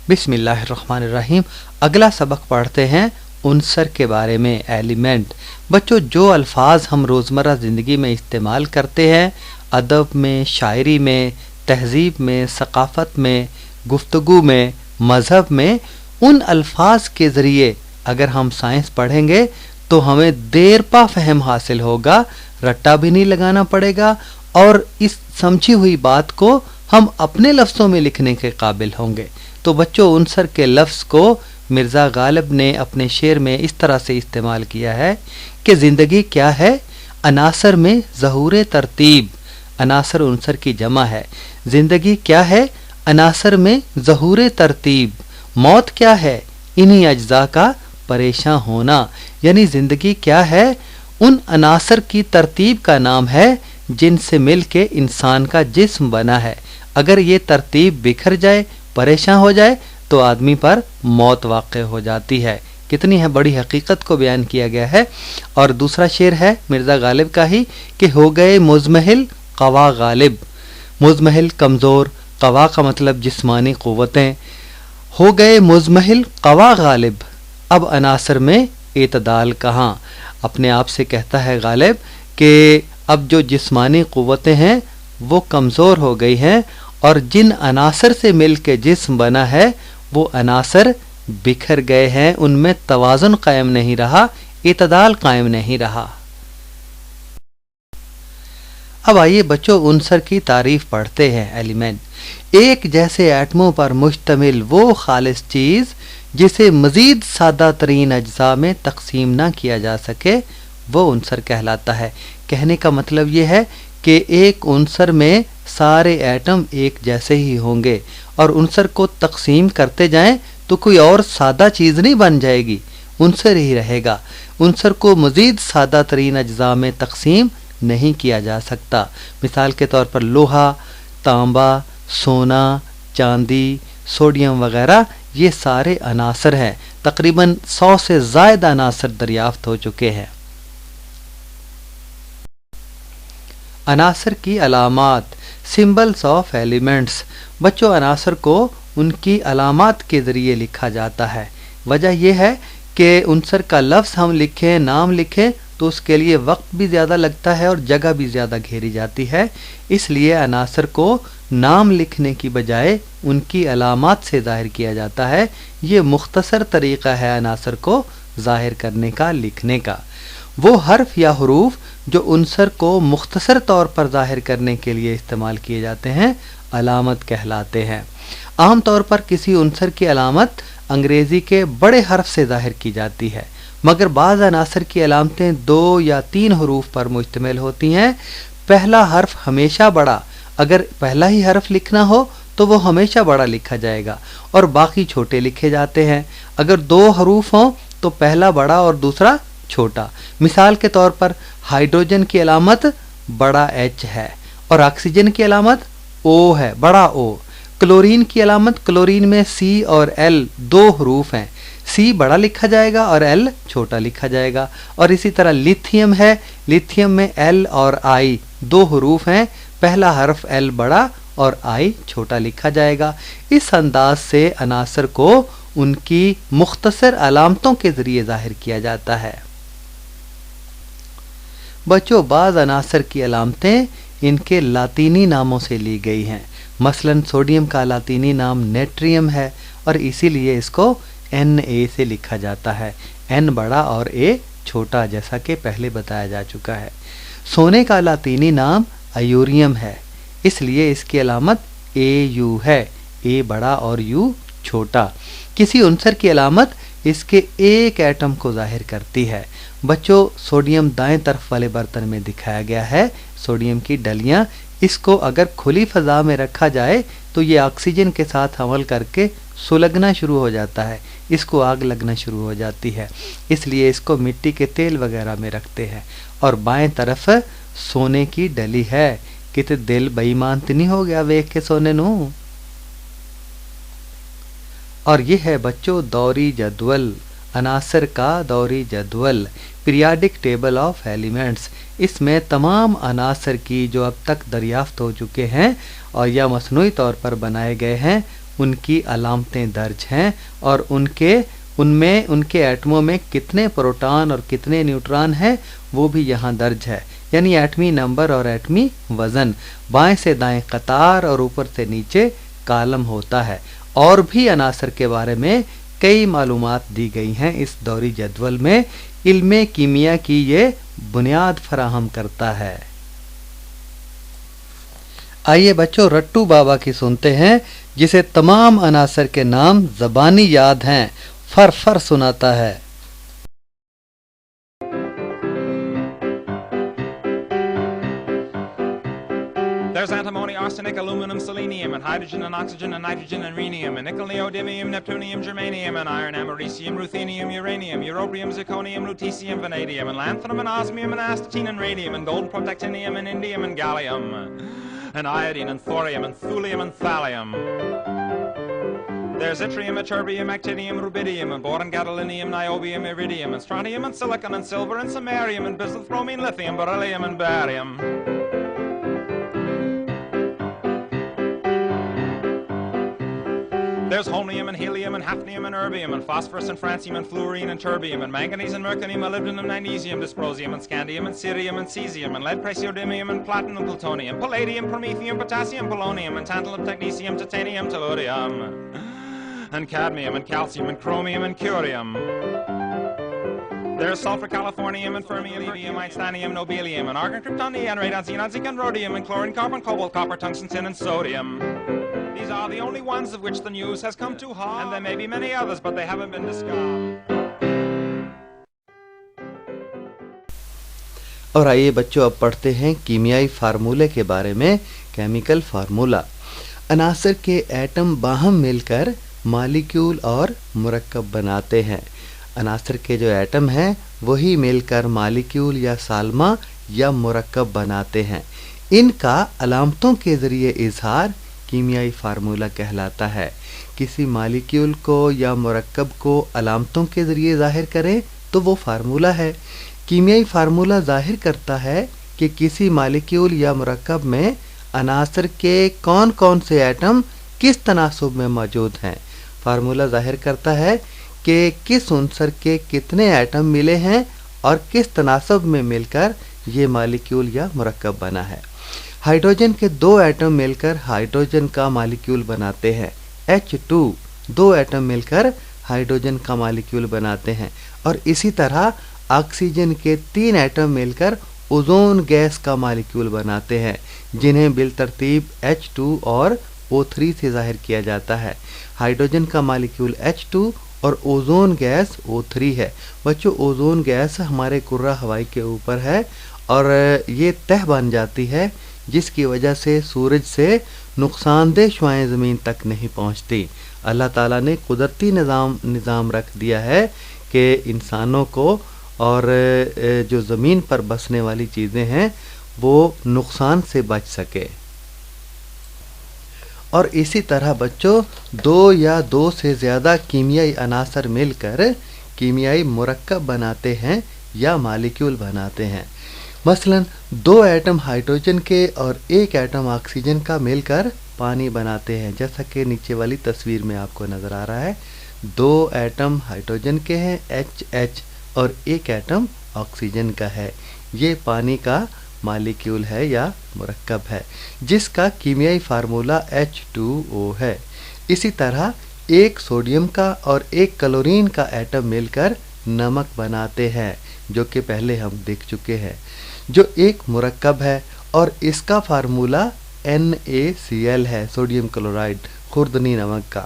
بسم اللہ الرحمن الرحیم۔ اگلا سبق پڑھتے ہیں عنصر کے بارے میں، ایلیمنٹ۔ بچوں، جو الفاظ ہم روزمرہ زندگی میں استعمال کرتے ہیں، ادب میں، شاعری میں، تہذیب میں، ثقافت میں، گفتگو میں، مذہب میں، ان الفاظ کے ذریعے اگر ہم سائنس پڑھیں گے تو ہمیں دیر پا فہم حاصل ہوگا، رٹا بھی نہیں لگانا پڑے گا، اور اس سمجھی ہوئی بات کو ہم اپنے لفظوں میں لکھنے کے قابل ہوں گے۔ تو بچوں، عنصر کے لفظ کو مرزا غالب نے اپنے شعر میں اس طرح سے استعمال کیا ہے کہ زندگی کیا ہے؟ عناصر میں ظہور ترتیب۔ عناصر عنصر کی جمع ہے۔ زندگی کیا ہے؟ عناصر میں ظہور ترتیب۔ موت کیا ہے؟ انہی اجزاء کا پریشاں ہونا۔ یعنی زندگی کیا ہے؟ ان عناصر کی ترتیب کا نام ہے جن سے مل کے انسان کا جسم بنا ہے۔ اگر یہ ترتیب بکھر جائے، پریشاں ہو جائے تو آدمی پر موت واقع ہو جاتی ہے۔ کتنی ہے بڑی حقیقت کو بیان کیا گیا ہے۔ اور دوسرا شعر ہے مرزا غالب کا ہی کہ ہو گئے مزمحل قوا غالب۔ مزمحل کمزور، قوا کا مطلب جسمانی قوتیں، ہو گئے مزمحل قوا غالب۔ اب عناصر میں اعتدال کہاں؟ اپنے آپ سے کہتا ہے غالب کہ اب جو جسمانی قوتیں ہیں وہ کمزور ہو گئی ہیں، اور جن عناصر سے مل کے جسم بنا ہے وہ عناصر بکھر گئے ہیں، ان میں توازن قائم نہیں رہا، اعتدال قائم نہیں رہا۔ اب آئیے بچوں، عنصر کی تعریف پڑھتے ہیں۔ ایلیمنٹ، ایک جیسے ایٹموں پر مشتمل وہ خالص چیز جسے مزید سادہ ترین اجزاء میں تقسیم نہ کیا جا سکے، وہ عنصر کہلاتا ہے۔ کہنے کا مطلب یہ ہے کہ ایک عنصر میں سارے ایٹم ایک جیسے ہی ہوں گے، اور عنصر کو تقسیم کرتے جائیں تو کوئی اور سادہ چیز نہیں بن جائے گی، عنصر ہی رہے گا۔ عنصر کو مزید سادہ ترین اجزاء میں تقسیم نہیں کیا جا سکتا۔ مثال کے طور پر لوہا، تانبا، سونا، چاندی، سوڈیم وغیرہ، یہ سارے عناصر ہیں۔ تقریباً 100 سے زائد عناصر دریافت ہو چکے ہیں۔ عناصر کی علامات، سمبلز آف ایلیمنٹس۔ بچوں، عناصر کو ان کی علامات کے ذریعے لکھا جاتا ہے۔ وجہ یہ ہے کہ عنصر کا لفظ ہم لکھیں، نام لکھیں تو اس کے لیے وقت بھی زیادہ لگتا ہے اور جگہ بھی زیادہ گھیری جاتی ہے، اس لیے عناصر کو نام لکھنے کی بجائے ان کی علامات سے ظاہر کیا جاتا ہے۔ یہ مختصر طریقہ ہے عناصر کو ظاہر کرنے کا، لکھنے کا۔ وہ حرف یا حروف جو عنصر کو مختصر طور پر ظاہر کرنے کے لیے استعمال کیے جاتے ہیں علامت کہلاتے ہیں۔ عام طور پر کسی عنصر کی علامت انگریزی کے بڑے حرف سے ظاہر کی جاتی ہے، مگر بعض عناصر کی علامتیں 2 یا 3 حروف پر مشتمل ہوتی ہیں۔ پہلا حرف ہمیشہ بڑا، اگر پہلا ہی حرف لکھنا ہو تو وہ ہمیشہ بڑا لکھا جائے گا، اور باقی چھوٹے لکھے جاتے ہیں۔ اگر 2 حروف ہوں تو پہلا بڑا اور دوسرا چھوٹا۔ مثال کے طور پر ہائیڈروجن کی علامت بڑا ایچ ہے، اور آکسیجن کی علامت او ہے، بڑا او۔ کلورین کی علامت، کلورین میں سی اور ایل 2 حروف ہیں، سی بڑا لکھا جائے گا اور ایل چھوٹا لکھا جائے گا۔ اور اسی طرح لیتھیم ہے، لیتھیم میں ایل اور آئی 2 حروف ہیں، پہلا حرف ایل بڑا اور آئی چھوٹا لکھا جائے گا۔ اس انداز سے عناصر کو ان کی مختصر علامتوں کے ذریعے ظاہر کیا جاتا ہے۔ بچوں، بعض عناصر کی علامتیں ان کے لاطینی ناموں سے لی گئی ہیں۔ مثلاً سوڈیم کا لاطینی نام نیٹریم ہے، اور اسی لیے اس کو Na سے لکھا جاتا ہے، N بڑا اور A چھوٹا، جیسا کہ پہلے بتایا جا چکا ہے۔ سونے کا لاطینی نام ایوریم ہے، اس لیے اس کی علامت Au ہے، A بڑا اور U چھوٹا۔ کسی عنصر کی علامت اس کے ایک ایٹم کو ظاہر کرتی ہے۔ بچوں، سوڈیم دائیں طرف والے برتن میں دکھایا گیا ہے، سوڈیم کی ڈلیاں۔ اس کو اگر کھلی فضا میں رکھا جائے تو یہ آکسیجن کے ساتھ عمل کر کے سلگنا شروع ہو جاتا ہے، اس کو آگ لگنا شروع ہو جاتی ہے، اس لیے اس کو مٹی کے تیل وغیرہ میں رکھتے ہیں۔ اور بائیں طرف سونے کی ڈلی ہے، کتے دل بے ایمان تے نہیں ہو گیا ویکھ کے سونے نو۔ اور یہ ہے بچوں دوری جدول، عناصر کا دوری جدول، پیریاڈک ٹیبل آف ایلیمنٹس۔ اس میں تمام عناصر کی جو اب تک دریافت ہو چکے ہیں اور یا مصنوعی طور پر بنائے گئے ہیں، ان کی علامتیں درج ہیں اور ان کے ایٹموں میں کتنے پروٹان اور کتنے نیوٹران ہیں وہ بھی یہاں درج ہے، یعنی ایٹمی نمبر اور ایٹمی وزن، بائیں سے دائیں قطار اور اوپر سے نیچے کالم ہوتا ہے۔ اور بھی عناصر کے بارے میں کئی معلومات دی گئی ہیں اس دوری جدول میں، علم کیمیا کی یہ بنیاد فراہم کرتا ہے۔ آئیے بچوں رٹو بابا کی سنتے ہیں، جسے تمام عناصر کے نام زبانی یاد ہیں، فر فر سناتا ہے۔ There's antimony, arsenic, aluminum, selenium, and hydrogen and oxygen and nitrogen and rhenium, and nickel, neodymium, neptunium, germanium, and iron, americium, ruthenium, uranium, europium, zirconium, lutetium, vanadium, and lanthanum, and osmium, and astatine, and radium, and gold, protactinium, and indium, and gallium, and iodine, and thorium, and thulium, and thallium. There's yttrium, ytterbium, actinium, rubidium, and boron, gadolinium, niobium, iridium, and strontium, and silicon, and silver, and samarium, and bismuth, bromine, lithium, beryllium, and barium. There's holmium and helium and hafnium and erbium and phosphorus and francium and fluorine and terbium and manganese and mercurium, molybdenum, magnesium, dysprosium and scandium and cerium and cesium and lead, praseodymium and platinum, plutonium, palladium, promethium, potassium, polonium and tantalum, technetium, titanium, tellurium and cadmium and calcium and chromium and curium. There's sulfur, californium, and fermium, lithium, einsteinium, nobelium, and argon, krypton, neon, radon, xenon, zinc, and rhodium, and chlorine, carbon, cobalt, copper, tungsten, tin, and sodium. These are the only ones of which the news has come to hard, and there may be many others, but they haven't been discovered. اور آئیے بچوں اب پڑھتے ہیں کیمیائی فارمولے کے بارے میں، کیمیکل فارمولا۔ عناصر کے ایٹم باہم مل کر مالیکیول اور مرکب بناتے ہیں۔ عناصر کے جو ایٹم ہیں وہی مل کر مالیکیول یا سالمہ یا مرکب بناتے ہیں۔ ان کا علامتوں کے ذریعے اظہار کیمیائی فارمولہ کہلاتا ہے۔ کسی مالیکیول کو یا مرکب کو علامتوں کے ذریعے ظاہر کریں تو وہ فارمولہ ہے۔ کیمیائی فارمولہ ظاہر کرتا ہے کہ کسی مالیکیول یا مرکب میں عناصر کے کون کون سے ایٹم کس تناسب میں موجود ہیں۔ فارمولہ ظاہر کرتا ہے کہ کس عنصر کے کتنے ایٹم ملے ہیں اور کس تناسب میں مل کر یہ مالیکیول یا مرکب بنا ہے۔ ہائیڈروجن کے 2 ایٹم مل کر ہائیڈروجن کا مالیکیول بناتے ہیں۔ H2 2 ایٹم مل کر ہائیڈروجن کا مالیکیول بناتے ہیں، اور اسی طرح آکسیجن کے 3 ایٹم مل کر اوزون گیس کا مالیکیول بناتے ہیں، جنہیں بالترتیب H2 اور O3 سے ظاہر کیا جاتا ہے۔ ہائیڈروجن کا مالیکیول H2 اور اوزون گیس O3 ہے۔ بچوں اوزون گیس ہمارے کرہ ہوائی کے اوپر ہے اور یہ تہ بن جاتی ہے، جس کی وجہ سے سورج سے نقصان دہ شعاعیں زمین تک نہیں پہنچتی۔ اللہ تعالیٰ نے قدرتی نظام رکھ دیا ہے کہ انسانوں کو اور جو زمین پر بسنے والی چیزیں ہیں وہ نقصان سے بچ سکے۔ اور اسی طرح بچوں 2 یا 2 سے زیادہ کیمیائی عناصر مل کر کیمیائی مرکب بناتے ہیں یا مالیکیول بناتے ہیں۔ مثلا 2 ایٹم ہائیڈروجن کے اور 1 ایٹم آکسیجن کا مل کر پانی بناتے ہیں، جیسا کہ نیچے والی تصویر میں آپ کو نظر آ رہا ہے۔ 2 ایٹم ہائیڈروجن کے ہیں HH اور 1 ایٹم آکسیجن کا ہے۔ یہ پانی کا مالیکیول ہے یا مرکب ہے، جس کا کیمیائی فارمولہ H2O ہے۔ اسی طرح 1 سوڈیم کا اور 1 کلورین کا ایٹم مل کر نمک بناتے ہیں، جو کہ پہلے ہم دیکھ چکے ہیں، جو ایک مرکب ہے، اور اس کا فارمولہ NaCl ہے، سوڈیم کلورائڈ، خوردنی نمک کا۔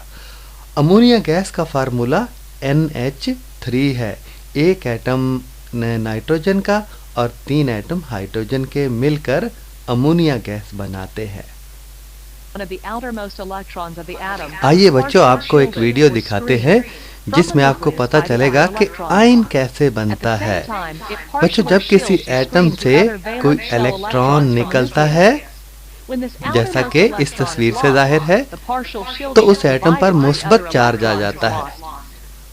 امونیا گیس کا فارمولہ NH3 ہے، 1 ایٹم نائٹروجن کا اور 3 ایٹم ہائیڈروجن کے مل کر امونیا گیس بناتے ہیں۔ آئیے بچوں آپ کو ایک ویڈیو دکھاتے ہیں جس میں آپ کو پتہ چلے گا کہ آئن کیسے بنتا ہے۔ بچوں جب کسی ایٹم سے کوئی الیکٹران نکلتا ہے، جیسا کہ اس تصویر سے ظاہر ہے، تو اس ایٹم پر مثبت چارج آ جاتا ہے،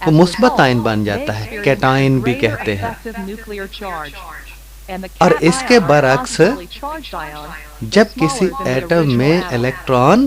وہ مثبت آئن بن جاتا ہے، کیٹائن بھی کہتے ہیں۔ اور اس کے برعکس جب کسی ایٹم میں الیکٹران